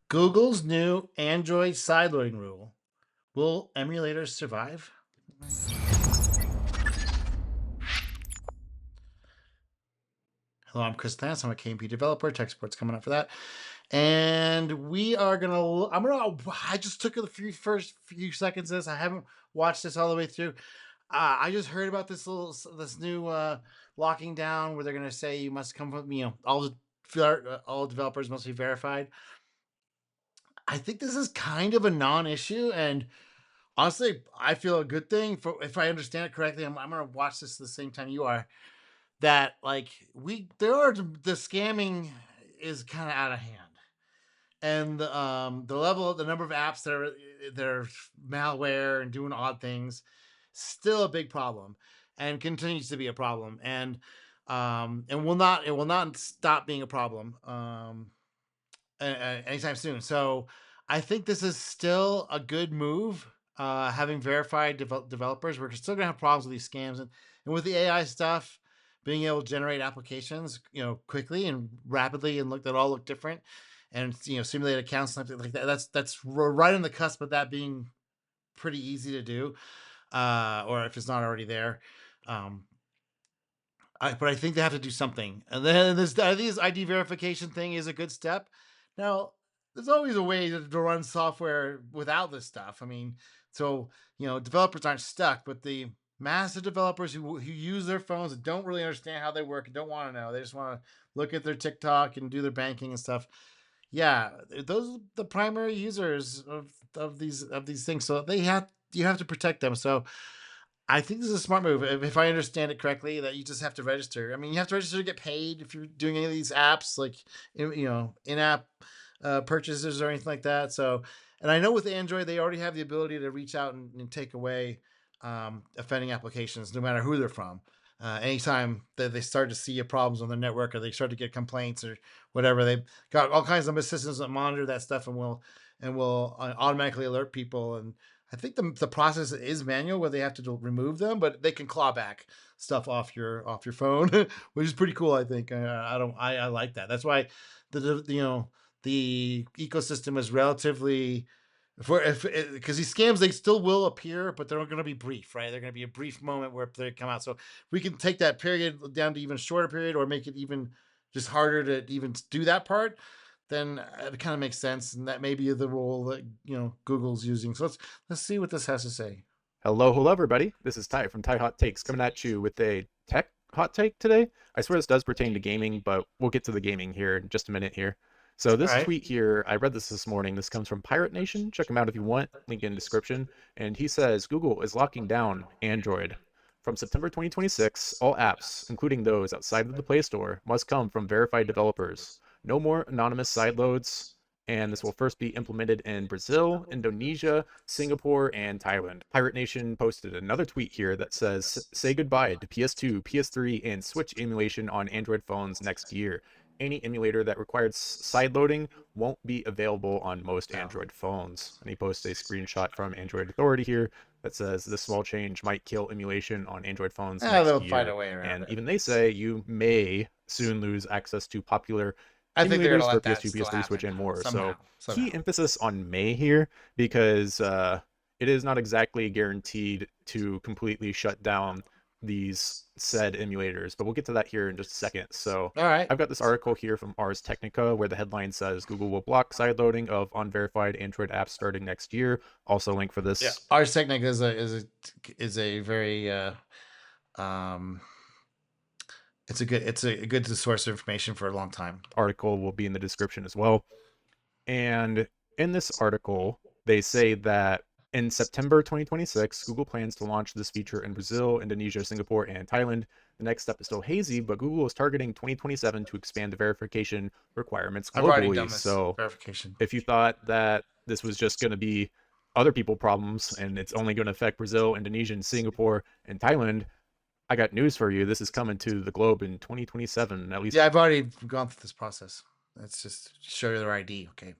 Google's new Android sideloading rule. Will emulators survive? Hello, I'm Chris Lance. I'm a KMP developer. Tech support's coming up for that. And we are gonna. I just took the first few seconds of this. I haven't watched this all the way through. I just heard about this new locking down where they're gonna say you must come from all developers must be verified. I think this is kind of a non-issue, and honestly, I feel a good thing for if I understand it correctly. I'm gonna watch this at the same time you are. That like the scamming is kind of out of hand, and the number of apps that are malware and doing odd things, still a big problem, and continues to be a problem, and will not stop being a problem anytime soon. So I think this is still a good move. Having verified developers, we're still gonna have problems with these scams, and with the AI stuff, being able to generate applications, quickly and rapidly, and that all look different, and simulate accounts, something like that. That's right on the cusp of that being pretty easy to do, or if it's not already there. Um, but I think they have to do something. And then this ID verification thing is a good step. Now, there's always a way to run software without this stuff. I mean, so developers aren't stuck, but the massive developers who use their phones and don't really understand how they work and don't want to know, they just want to look at their TikTok and do their banking and stuff. Yeah, those are the primary users of these things. So you have to protect them. So I think this is a smart move. If I understand it correctly, that you just have to register. I mean, you have to register to get paid if you're doing any of these apps, like in-app purchases or anything like that. So, and I know with Android, they already have the ability to reach out and take away offending applications, no matter who they're from. Anytime that they start to see problems on the network, or they start to get complaints or whatever, they've got all kinds of systems that monitor that stuff and will automatically alert people. And I think the process is manual, where they have to remove them, but they can claw back stuff off your phone, which is pretty cool. I think I like that. That's why the ecosystem is relatively for if because these scams, they still will appear, but they're going to be brief, right? They're going to be a brief moment where they come out. So if we can take that period down to even shorter period, or make it even just harder to even do that part, then it kind of makes sense, and that may be the role that Google's using. So let's see what this has to say. Hello, everybody. This is Ty from Ty Hot Takes coming at you with a tech hot take today. I swear this does pertain to gaming, but we'll get to the gaming here in just a minute here. So All this right. tweet here, I read this morning. This comes from Pirate Nation. Check him out if you want. Link in description. And he says Google is locking down Android. From September 2026, all apps, including those outside of the Play Store, must come from verified developers. No more anonymous sideloads, and this will first be implemented in Brazil, Indonesia, Singapore, and Thailand. Pirate Nation posted another tweet here that says, say goodbye to PS2, PS3, and Switch emulation on Android phones next year. Any emulator that requires sideloading won't be available on most Android phones. And he posts a screenshot from Android Authority here that says this small change might kill emulation on Android phones next They'll find year. a way around And it. even they say you may soon lose access to popular I think they're emulators gonna for let that PS2, still PS3, Switch, happen and more. So somehow. key emphasis on may here, because it is not exactly guaranteed to completely shut down these said emulators, but we'll get to that here in just a second. So All right. I've got this article here from Ars Technica where the headline says Google will block sideloading of unverified Android apps starting next year. Also, link for Yeah, this Ars Technica is a very um it's a good source of information for a long time. article will be in the description as well. And in this article, they say that in September 2026, Google plans to launch this feature in Brazil, Indonesia, Singapore, and Thailand. The next step is still hazy, but Google is targeting 2027 to expand the verification requirements I've already globally. done this So verification. if you thought that this was just going to be other people problems and it's only going to affect Brazil, Indonesia, and Singapore, and Thailand, I got news for you. This is coming to the globe in 2027, at least Yeah, I've already gone through this process. Let's just show you their ID. Okay.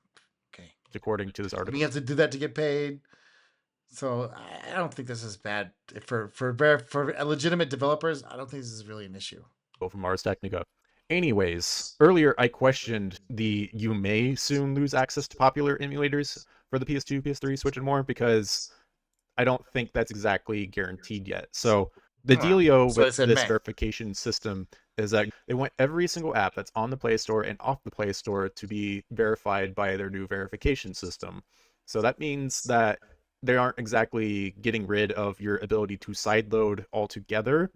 Okay. according to this I mean, article. you have to do that to get paid. So I don't think this is bad for legitimate developers. I don't think this is really an issue. From Ars Technica. Anyways, earlier I questioned the you may soon lose access to popular emulators for the PS2, PS3, Switch, and more because I don't think that's exactly guaranteed yet. So the Well, dealio so I with said this May. verification system is that they want every single app that's on the Play Store and off the Play Store to be verified by their new verification system. So that means that they aren't exactly getting rid of your ability to sideload altogether.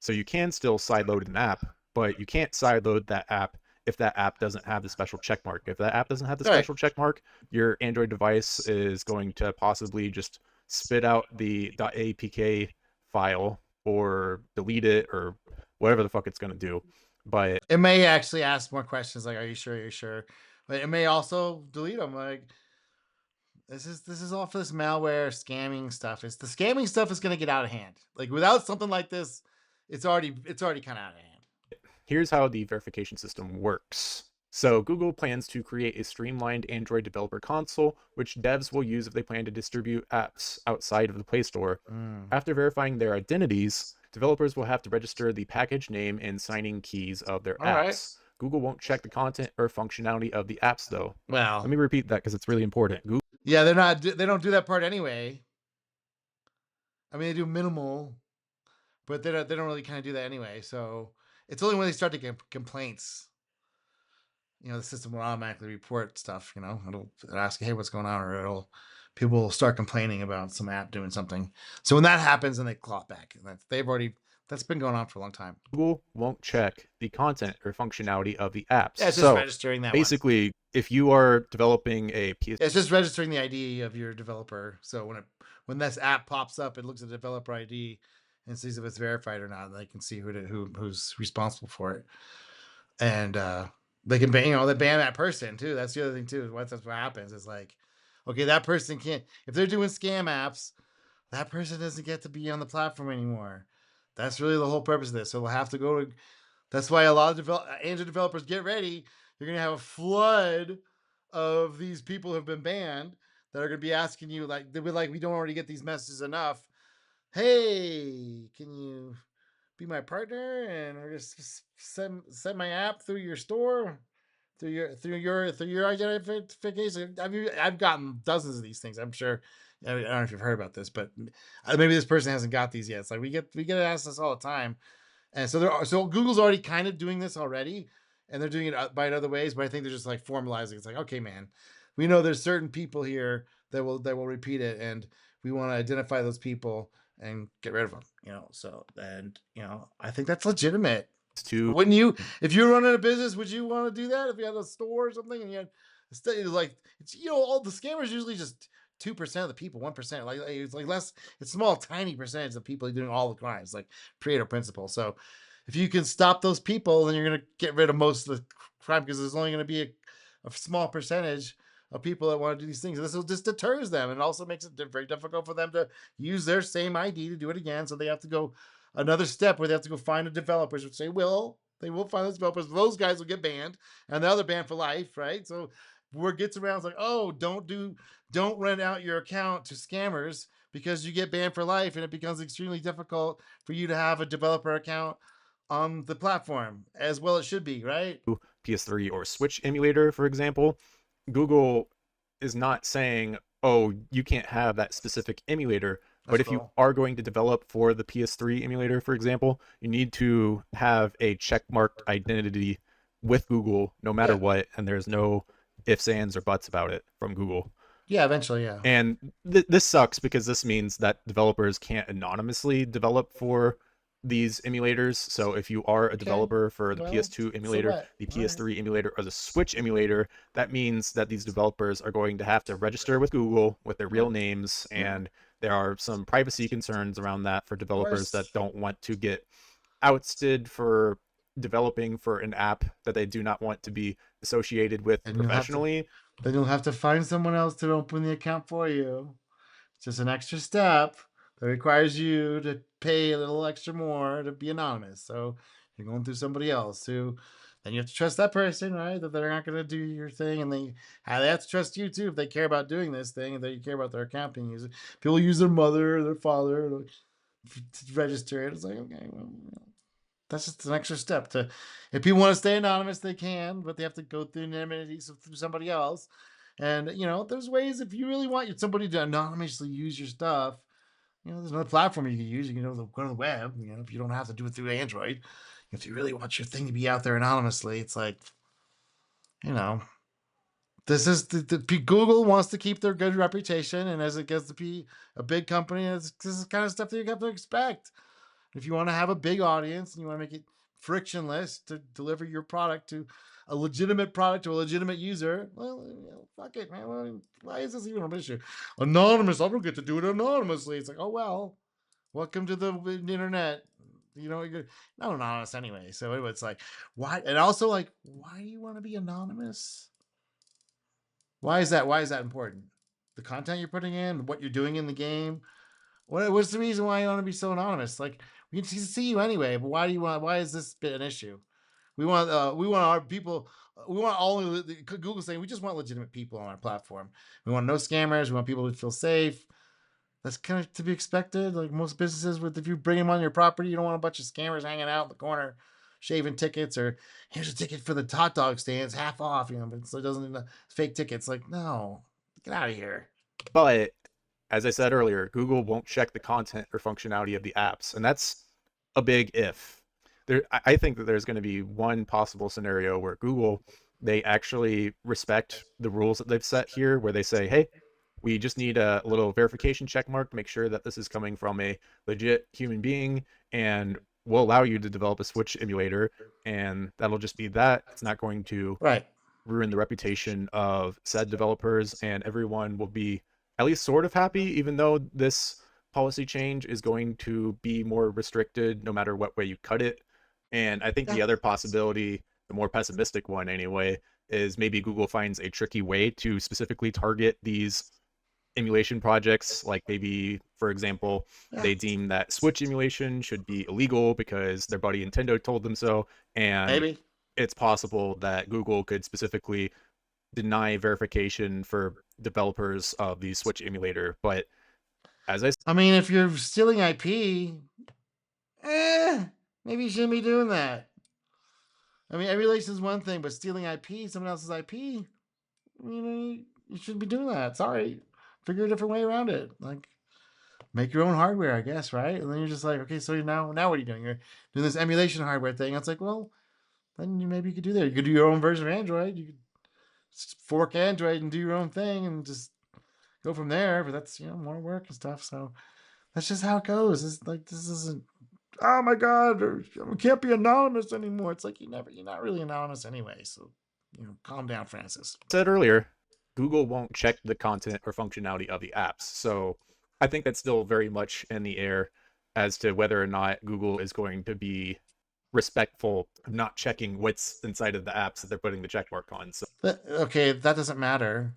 So you can still sideload an app, but you can't sideload that app if that app doesn't have the special check mark. If that app doesn't have the All right. special check mark, your Android device is going to possibly just spit out the .apk file or delete it or whatever the fuck it's going to do. But It may actually ask more questions like, "Are you sure? Are you sure?" But it may also delete them. Like, this is all for this malware scamming stuff. It's the scamming stuff is going to get out of hand. Like without something like this, it's already kind of out of hand. here's how the verification system works. So Google plans to create a streamlined Android developer console, which devs will use if they plan to distribute apps outside of the Play Store. Mm. After verifying their identities, developers will have to register the package name and signing keys of their All right. apps. Google won't check the content or functionality of the apps, though. Let Well, me repeat that because it's really important. yeah, they're not. They don't do that part anyway. I mean, they do minimal, but they don't really kind of do that anyway. So it's only when they start to get complaints, the system will automatically report stuff. It'll ask, "Hey, what's going on?" Or people will start complaining about some app doing something. So when that happens, then they claw back. And that's been going on for a long time. Google won't check the content or functionality of the apps. Yeah, it's just So registering that one. basically, if you are developing a PS, Yeah, it's just registering the ID of your developer. So when this app pops up, it looks at the developer ID and sees if it's verified or not. And they can see who's responsible for it, and they can ban they ban that person too. That's the other thing too. That's what happens. It's like, okay, that person can't, if they're doing scam apps, that person doesn't get to be on the platform anymore. That's really the whole purpose of this. So they'll have to go to. That's why a lot of Android developers get ready. You're gonna have a flood of these people who have been banned that are gonna be asking you, like, they'll be like, we don't already get these messages enough. Hey, can you be my partner and just send my app through your store, through your identification? I've gotten dozens of these things. I'm sure. I don't know if you've heard about this, but maybe this person hasn't got these yet. It's like we get asked this all the time, and so Google's already kind of doing this already, and they're doing it by other ways. But I think they're just like formalizing. It's like, okay, man, we know there's certain people here that will repeat it, and we want to identify those people and get rid of them. So, and I think that's legitimate. to Wouldn't you, if you're running a business, would you want to do that if you had a store or something and you had like it's all the scammers usually just 2% of the people, 1%. Like it's like less, it's small, tiny percentage of people doing all the crimes, like Pareto principle. So if you can stop those people, then you're gonna get rid of most of the crime because there's only gonna be a small percentage of people that want to do these things. And this will just deters them and also makes it very difficult for them to use their same ID to do it again. So they have to go another step where they have to go find the developers, which they will find those developers. Those guys will get banned, and the other banned for life, right? So word gets around, it's like, oh, don't rent out your account to scammers because you get banned for life, and it becomes extremely difficult for you to have a developer account on the platform as well. It should be, right? PS3 or Switch emulator, for example, Google is not saying, oh, you can't have that specific emulator. But That's if you cool. are going to develop for the PS3 emulator, for example, you need to have a checkmarked identity with Google no matter Yeah, what, and there's no ifs, ands, or buts about it from Google. yeah, eventually, yeah. And this sucks because this means that developers can't anonymously develop for these emulators. So if you are a Okay, developer for the well, PS2 so emulator, what? the All right. PS3 emulator, or the Switch emulator, that means that these developers are going to have to register with Google with their real Yep. names, Yep. and there are some privacy concerns around that for Of developers course. that don't want to get ousted for developing for an app that they do not want to be associated with And you'll have to professionally. then you'll have to find someone else to open the account for you. It's just an extra step that requires you to pay a little extra more to be anonymous. So you're going through somebody else who then you have to trust that person, right? That they're not going to do your thing, and they have to trust you too if they care about doing this thing and they care about their account being used. People use their mother or their father to register it. It's like, okay, well, That's just an extra step to, if people want to stay anonymous, they can, but they have to go through anonymity through somebody else. And there's ways if you really want somebody to anonymously use your stuff. There's another platform you can use. You can go to the web. If you don't have to do it through Android, if you really want your thing to be out there anonymously, it's like, you know, this is Google wants to keep their good reputation, and as it gets to be a big company, this is kind of stuff that you have to expect. If you want to have a big audience and you want to make it frictionless to deliver your product to a legitimate product to a legitimate user, well, fuck it, man. Why is this even an issue? Anonymous, I don't get to do it anonymously. It's like, oh well, welcome to the internet. You're not anonymous anyway. So it's like, why? And also, like, why do you want to be anonymous? Why is that? Why is that important? The content you're putting in, what you're doing in the game. What's the reason why you want to be so anonymous? Like, we can see you anyway, but why do you want? Why is this bit an issue? We want our people. We want all Google saying we just want legitimate people on our platform. We want no scammers. We want people to feel safe. That's kind of to be expected. Like most businesses, if you bring them on your property, you don't want a bunch of scammers hanging out in the corner, shaving tickets, or here's a ticket for the hot dog stands, half off. But so it doesn't fake tickets. Like, no, get out of here. But as I said earlier, Google won't check the content or functionality of the apps, and that's a big if. I think that there's going to be one possible scenario where Google, they actually respect the rules that they've set here, where they say, hey, we just need a little verification check mark to make sure that this is coming from a legit human being, and we'll allow you to develop a Switch emulator, and that'll just be that. It's not going to Right. ruin the reputation of said developers, and everyone will be at least sort of happy, even though this policy change is going to be more restricted no matter what way you cut it. And I think Yeah. the other possibility, the more pessimistic one anyway, is maybe Google finds a tricky way to specifically target these emulation projects. Like maybe, for example, Yeah. they deem that Switch emulation should be illegal because their buddy Nintendo told them so. And Maybe. it's possible that Google could specifically deny verification for developers of the Switch emulator. But as I I mean, if you're stealing IP, maybe you shouldn't be doing that. I mean, emulation is one thing, but stealing IP, someone else's IP, you shouldn't be doing that. Sorry, figure a different way around it. Like, make your own hardware, I guess, right? And then you're just like, okay, so now what are you doing? You're doing this emulation hardware thing. It's like, well, then maybe you could do that. You could do your own version of Android. You could fork Android and do your own thing and just go from there. But that's more work and stuff. So that's just how it goes. It's like this isn't. Oh my God, we can't be anonymous anymore. It's like you're not really anonymous anyway. So calm down, Francis. said earlier, Google won't check the content or functionality of the apps. So I think that's still very much in the air as to whether or not Google is going to be respectful of not checking what's inside of the apps that they're putting the check mark on. So But okay, that doesn't matter.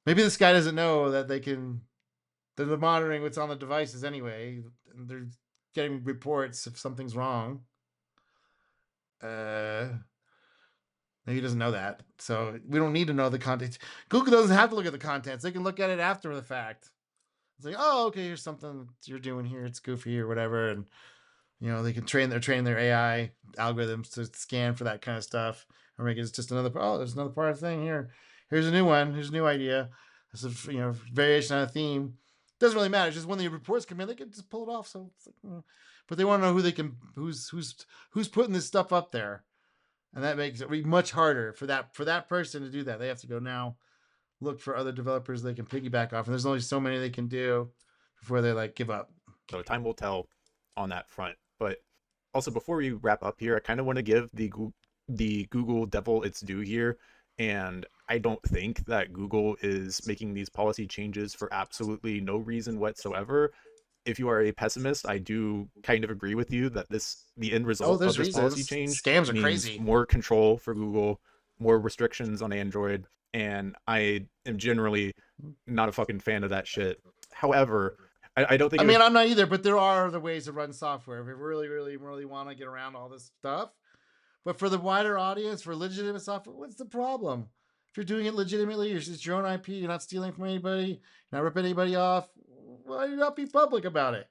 Maybe this guy doesn't know that they're monitoring what's on the devices anyway. And they're getting reports if something's wrong. Uh, Maybe he doesn't know that. So we don't need to know the content. Google doesn't have to look at the contents. They can look at it after the fact. It's like, oh, okay, here's something you're doing here. It's goofy or whatever, and they can train their AI algorithms to scan for that kind of stuff, or make it just another. Oh, there's another part of the thing here. Here's a new one. Here's a new idea. It's a variation on a theme. Doesn't really matter. It's just when the reports come in, they can just pull it off. So, it's like, but they want to know who's putting this stuff up there, and that makes it much harder for that person to do that. They have to go now look for other developers they can piggyback off, and there's only so many they can do before they like give up. time will tell on that front. But also, before we wrap up here, I kind of want to give the Google devil its due here. And I don't think that Google is making these policy changes for absolutely no reason whatsoever. If you are a pessimist, I do kind of agree with you that the end Oh, result of there's this policy reasons. change Scams are means crazy. more control for Google, more restrictions on Android, and I am generally not a fucking fan of that shit. However, I don't think I it would mean, I'm not either, but there are other ways to run software if we really, really, really want to get around all this stuff. But for the wider audience, for legitimate software, what's the problem? If you're doing it legitimately, it's your own IP, you're not stealing from anybody, you're not ripping anybody off, why do you not be public about it?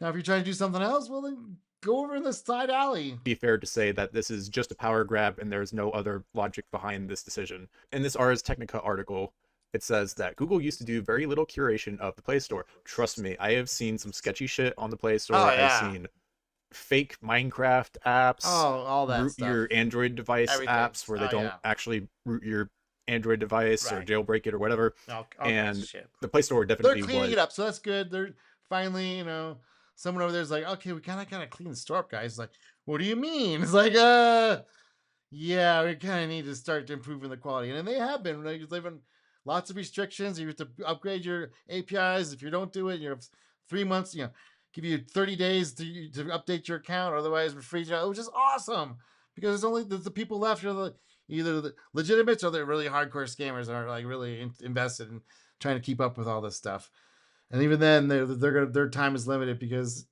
Now, if you're trying to do something else, well, then go over in the side alley. Be fair to say that this is just a power grab and there's no other logic behind this decision. In this Ars Technica article, it says that Google used to do very little curation of the Play Store. Trust me, I have seen some sketchy shit on the Play Oh Store. I've yeah. seen fake Minecraft apps, Oh, all that root stuff. your Android device Everything. apps where they Oh don't yeah. actually root your Android device or Right. jailbreak it or whatever. All kinds of And shit. the Play Store They're definitely cleaning was it up, so that's good. They're finally, someone over there's like, okay, we kind of clean the store up, guys. Like, what do you mean? It's like, yeah, we kind of need to start improving the quality, and they have been. Like, they've been lots of restrictions. You have to upgrade your APIs. If you don't do it, you have 3 months. Give you 30 days to update your account, otherwise we're free. Which is awesome because there's only the people left are either the legitimates or the really hardcore scammers that are like really invested in trying to keep up with all this stuff. And even then, their time is limited because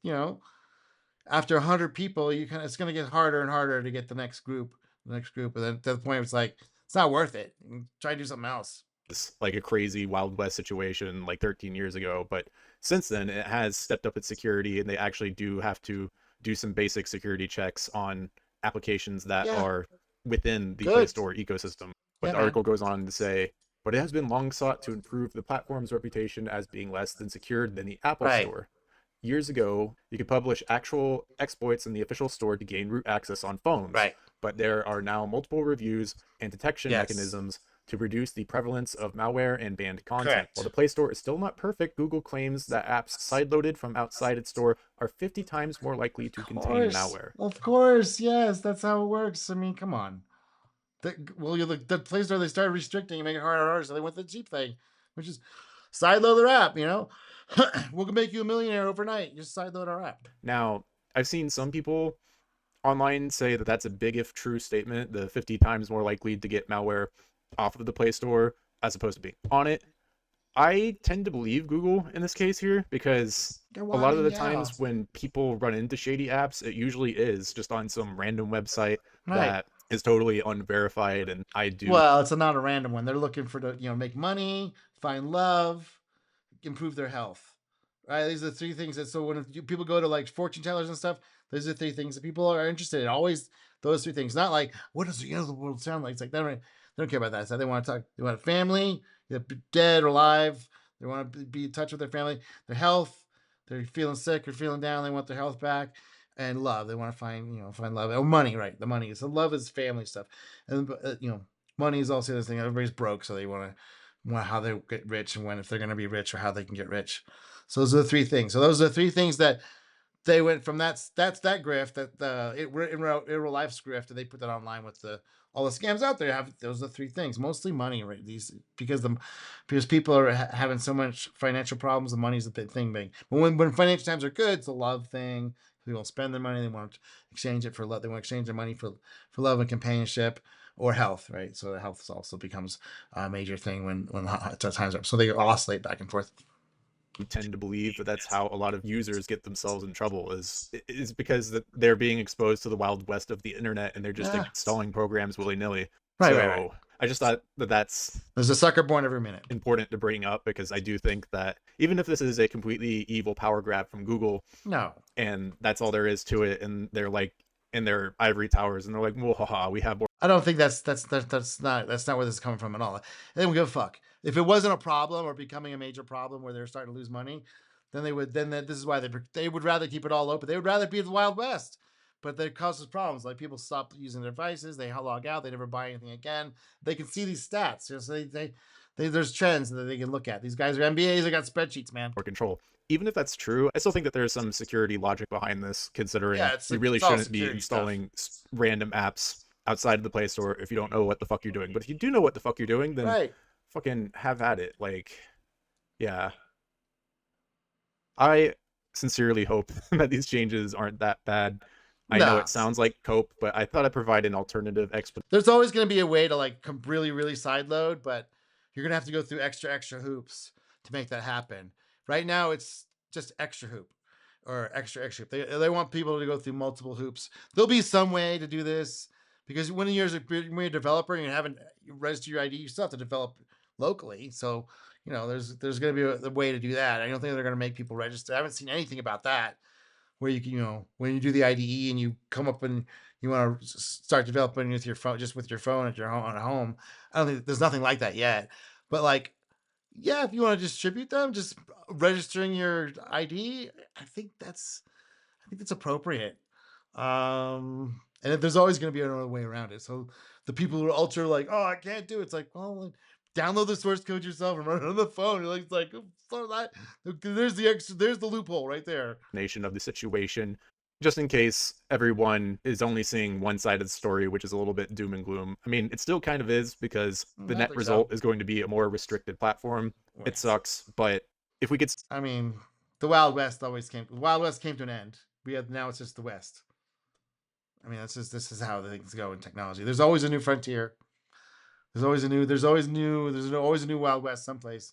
after 100 people, it's going to get harder and harder to get the next group, and then to the point it's like it's not worth it. Try to do something else. like a crazy Wild West situation like 13 years ago. But since then, it has stepped up its security, and they actually do have to do some basic security checks on applications that Yeah, are within the Play good. Store ecosystem. But Yeah, the man. article goes on to say, but it has been long sought to improve the platform's reputation as being less than secure than the Apple Right, Store. Years ago, you could publish actual exploits in the official store to gain root access on phones, right. but there are now multiple reviews and detection Yes, mechanisms to reduce the prevalence of malware and banned content. While correct. the Play Store is still not perfect, Google claims that apps sideloaded from outside its store are 50 times more likely to contain malware. Of course, yes. That's how it works. I mean, come on. Well, the Play Store they started restricting and making it harder and harder, so they went the cheap thing, which is sideload their app. We'll make you a millionaire overnight. Just sideload our app. Now, I've seen some people online say that that's a big if true statement, the 50 times more likely to get malware off of the Play Store as opposed to being on it. I tend to believe Google in this case here because a Well, I lot of mean, the yeah. times when people run into shady apps, it usually is just on some random website Right. that is totally unverified. And I do Well, it's not a random one. They're looking for make money, find love, improve their health. Right? These are the three things that so when people go to like fortune tellers and stuff, those are the three things that people are interested in. Always those three things. Not like what does the end of the world sound like? It's like they don't care about that. So they want to talk. They want a family, dead or alive. They want to be in touch with their family, their health. They're feeling sick or feeling down. They want their health back, and love. They want to find love. Oh, money, right? The money. So love is family stuff, and money is also the thing. Everybody's broke, so they want how they get rich and when if they're going to be rich or how they can get rich. So those are the three things. So those are the three things that they went from. That's that grift that the in real life's grift, and they put that online with the all the scams out there. Have those are the three things, mostly money, right? These because people are having so much financial problems. The money's the big thing. Big, but when financial times are good, it's a love thing. People spend their money. They want to exchange it for love. They want to exchange their money for love and companionship or health, right? So the health also becomes a major thing when times are. So they oscillate back and forth. tend to believe that that's how a lot of users get themselves in trouble is because that they're being exposed to the wild west of the internet and they're just Yeah. installing programs willy-nilly. Right. So I just thought that that's There's a sucker born every minute. important to bring up because I do think that even if this is a completely evil power grab from Google No, and that's all there is to it, and they're like in their ivory towers and they're like, well, haha, we have more I don't think that's not where this is coming from at all. They don't give a fuck. If it wasn't a problem or becoming a major problem where they're starting to lose money, then they would. This is why they would rather keep it all open. They would rather be the Wild West, but that causes problems. Like people stop using their devices, they log out, they never buy anything again. They can see these stats. So there's trends that they can look at. These guys are MBAs. They got spreadsheets, man. control. Even if that's true, I still think that there's some security logic behind this, considering Yeah, it's you like really it's all shouldn't be security stuff. installing random apps outside of the Play Store if you don't know what the fuck you're doing. But if you do know what the fuck you're doing, then Right. fucking have at it. Like, yeah. I sincerely hope that these changes aren't that bad. I know it Nah. sounds like cope, but I thought I'd provide an alternative explanation. There's always going to be a way to like really side load, but you're going to have to go through extra hoops to make that happen. Right now, it's just extra hoop or extra hoop. They want people to go through multiple hoops. There'll be some way to do this because when you're a developer and you haven't registered your ID, you still have to develop locally. So there's going to be a way to do that. I don't think they're going to make people register. I haven't seen anything about that. where you can, when you do the IDE and you come up and you want to start developing with your phone, just with your phone at your home at home. I don't think there's nothing like that yet. But like, yeah, if you want to distribute them, just registering your ID, I think that's I think that's appropriate. And there's always going to be another way around it. So the people who are ultra like, oh, I can't do it. It's like, well, like, download the source code yourself and run it on the phone. You're like, it's like, so that, there's the extra, there's the loophole right there. Nation of the situation, just in case everyone is only seeing one side of the story, which is a little bit doom and gloom. I mean, it still kind of is because the I net think so. result is going to be a more restricted platform. It Yes. sucks, but if we could I mean, the Wild West always came. The Wild West came to an end. We have now it's just the West. I mean, that's just this is how the things go in technology. There's always a new frontier. There's always a new. There's always new. There's always a new Wild West someplace.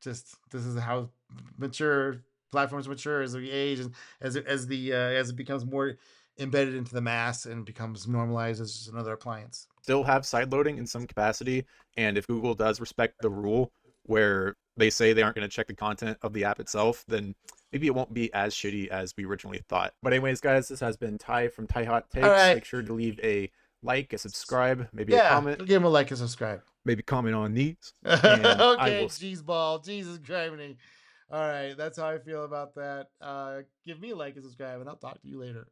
Just this is how mature platforms mature as we age and as it becomes more embedded into the mass and becomes normalized as just another appliance. still have sideloading in some capacity, and if Google does respect the rule where they say they aren't going to check the content of the app itself, then maybe it won't be as shitty as we originally thought. But anyways, guys, this has been Ty from Ty Hot All Takes. right. Make sure to leave a like, a subscribe, maybe a Yeah. comment, Give him a like and subscribe. maybe comment on these, and I Okay. will Cheese ball. Jesus Christ. All right. That's how I feel about that. Give me a like and subscribe, and I'll talk to you later.